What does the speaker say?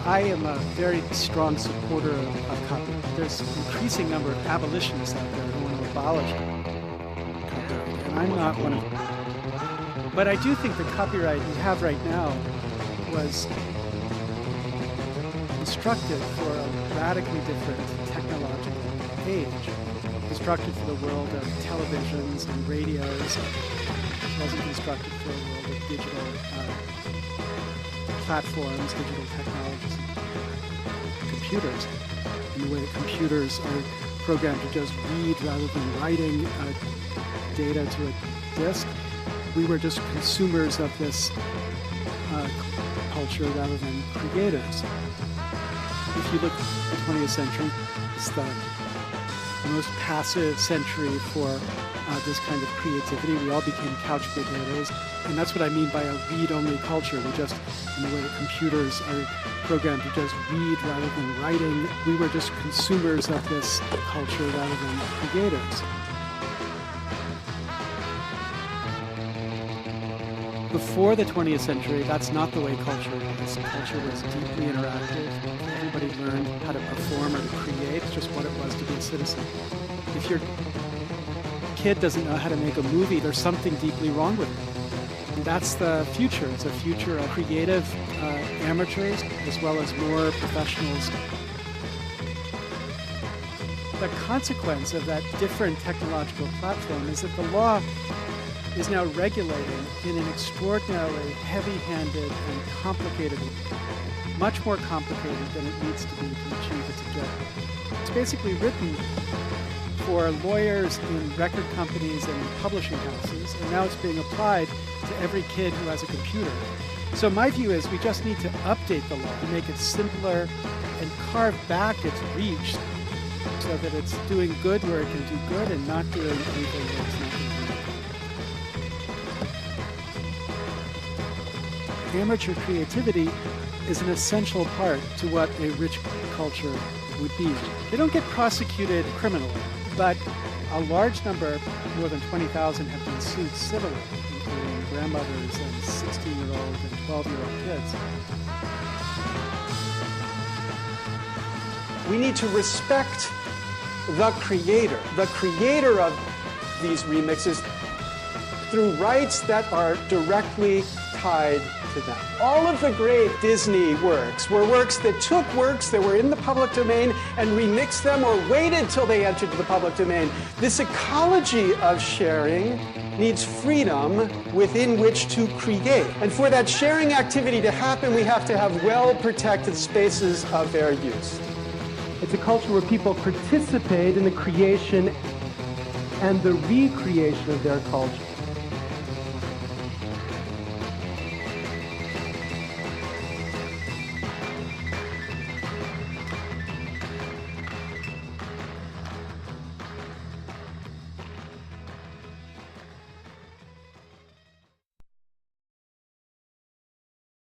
I am a very strong supporter of copyright. There's an increasing number of abolitionists out there who want to abolish copyright, and I'm not one of them. But I do think the copyright we have right now was constructed for a radically different technological age. Constructed for the world of televisions and radios. It wasn't constructed for a world of digital platforms, digital technologies, and computers. In the way that computers are programmed to just read rather than writing data to a disk. We were just consumers of this culture rather than creators. If you look at the 20th century, it's the most passive century for this kind of creativity. We all became couch potatoes, and that's what I mean by a read-only culture. We just, in the way that computers are programmed to just read rather than writing, we were just consumers of this culture rather than creators. Before the 20th century, that's not the way culture was. Culture was deeply interactive. Everybody learned how to perform or to create. It's just what it was to be a citizen. If your kid doesn't know how to make a movie, there's something deeply wrong with it. And that's the future. It's a future of creative amateurs as well as more professionals. The consequence of that different technological platform is that the law is now regulating in an extraordinarily heavy-handed and complicated way, much more complicated than it needs to be to achieve its objective. It's basically written for lawyers in record companies and publishing houses, and now it's being applied to every kid who has a computer. So my view is we just need to update the law to make it simpler and carve back its reach so that it's doing good where it can do good and not doing anything where it's not going to do good. Amateur creativity is an essential part to what a rich culture would be. They don't get prosecuted criminally, but a large number, more than 20,000, have been sued civilly, including grandmothers and 16-year-old and 12-year-old kids. We need to respect the creator of these remixes through rights that are directly tied to them. All of the great Disney works were works that took works that were in the public domain and remixed them or waited till they entered the public domain. This ecology of sharing needs freedom within which to create. And for that sharing activity to happen, we have to have well-protected spaces of their use. It's a culture where people participate in the creation and the recreation of their culture.